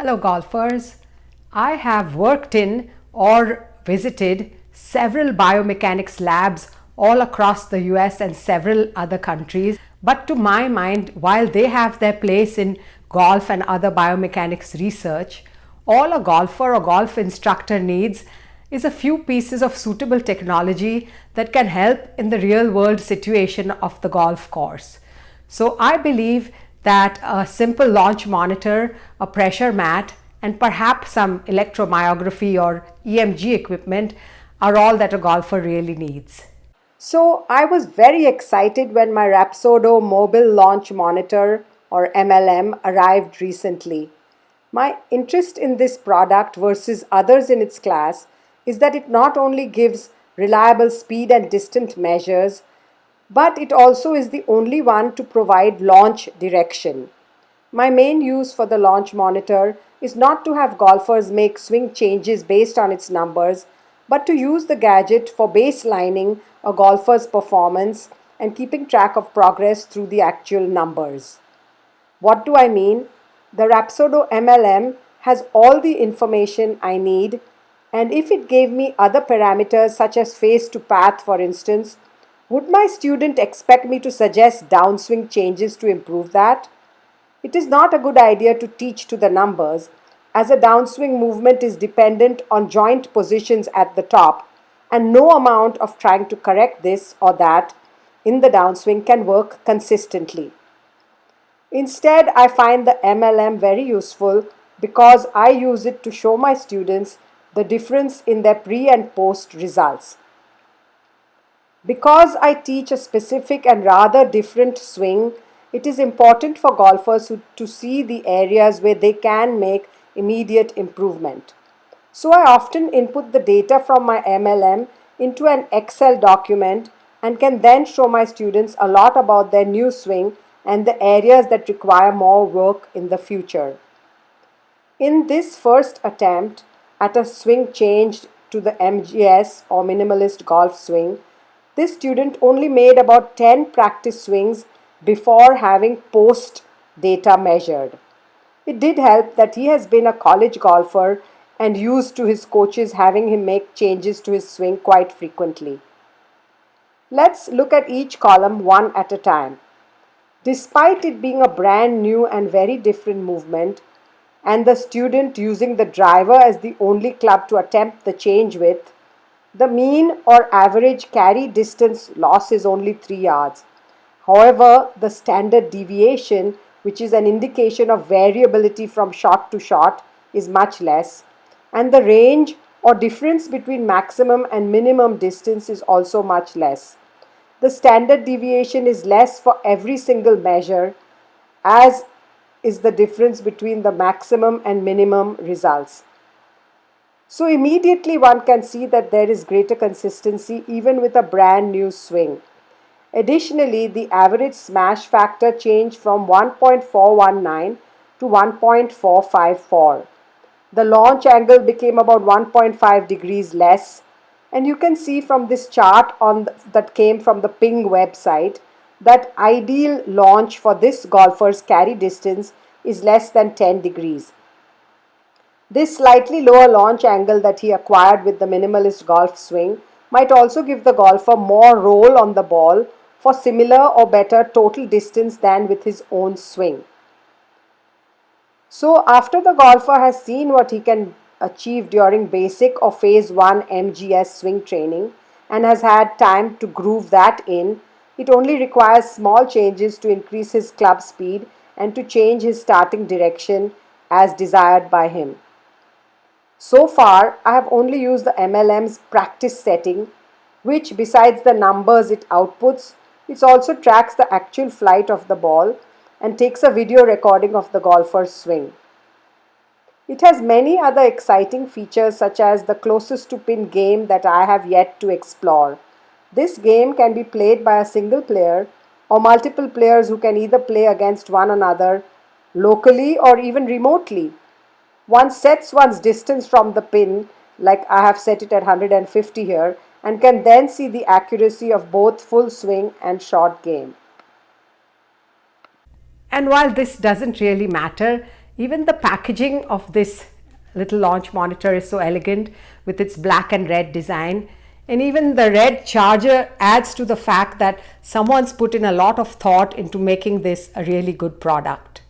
Hello golfers, I have worked in or visited several biomechanics labs all across the US and several other countries. But to my mind, while they have their place in golf and other biomechanics research, all a golfer or golf instructor needs is a few pieces of suitable technology that can help in the real world situation of the golf course. So I believe that a simple launch monitor, a pressure mat, and perhaps some electromyography or EMG equipment are all that a golfer really needs. So I was very excited when my Rapsodo mobile launch monitor or MLM arrived recently. My interest in this product versus others in its class is that it not only gives reliable speed and distance measures, but it also is the only one to provide launch direction. My main use for the launch monitor is not to have golfers make swing changes based on its numbers, but to use the gadget for baselining a golfer's performance and keeping track of progress through the actual numbers. What do I mean? The Rapsodo MLM has all the information I need, and if it gave me other parameters such as face to path, for instance, would my student expect me to suggest downswing changes to improve that? It is not a good idea to teach to the numbers, as a downswing movement is dependent on joint positions at the top, and no amount of trying to correct this or that in the downswing can work consistently. Instead, I find the MLM very useful because I use it to show my students the difference in their pre and post results. Because I teach a specific and rather different swing, it is important for golfers to see the areas where they can make immediate improvement. So I often input the data from my MLM into an Excel document and can then show my students a lot about their new swing and the areas that require more work in the future. In this first attempt at a swing change to the MGS or minimalist golf swing, this student only made about 10 practice swings before having post data measured. It did help that he has been a college golfer and used to his coaches having him make changes to his swing quite frequently. Let's look at each column one at a time. Despite it being a brand new and very different movement, and the student using the driver as the only club to attempt the change with, the mean or average carry distance loss is only 3 yards. However, the standard deviation, which is an indication of variability from shot to shot, is much less, and the range or difference between maximum and minimum distance is also much less. The standard deviation is less for every single measure, as is the difference between the maximum and minimum results. So immediately one can see that there is greater consistency even with a brand new swing. Additionally, the average smash factor changed from 1.419 to 1.454. The launch angle became about 1.5 degrees less, and you can see from this chart that came from the Ping website that ideal launch for this golfer's carry distance is less than 10 degrees. This slightly lower launch angle that he acquired with the minimalist golf swing might also give the golfer more roll on the ball for similar or better total distance than with his own swing. So after the golfer has seen what he can achieve during basic or phase 1 MGS swing training and has had time to groove that in, it only requires small changes to increase his club speed and to change his starting direction as desired by him. So far, I have only used the MLM's practice setting, which besides the numbers it outputs, it also tracks the actual flight of the ball and takes a video recording of the golfer's swing. It has many other exciting features such as the closest to pin game that I have yet to explore. This game can be played by a single player or multiple players who can either play against one another locally or even remotely. One sets one's distance from the pin, like I have set it at 150 here, and can then see the accuracy of both full swing and short game. And while this doesn't really matter, Even the packaging of this little launch monitor is so elegant with its black and red design. And even the red charger adds to the fact that someone's put in a lot of thought into making this a really good product.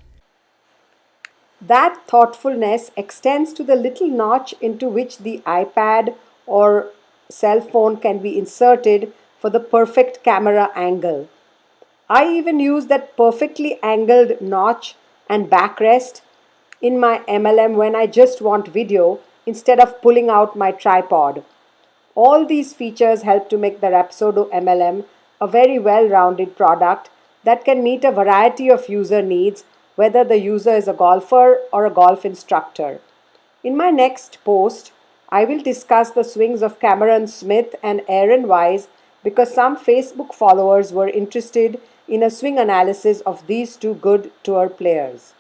That thoughtfulness extends to the little notch into which the iPad or cell phone can be inserted for the perfect camera angle. I even use that perfectly angled notch and backrest in my MLM when I just want video instead of pulling out my tripod. All these features help to make the Rapsodo MLM a very well rounded product that can meet a variety of user needs, whether the user is a golfer or a golf instructor. In my next post, I will discuss the swings of Cameron Smith and Aaron Wise because some Facebook followers were interested in a swing analysis of these two good tour players.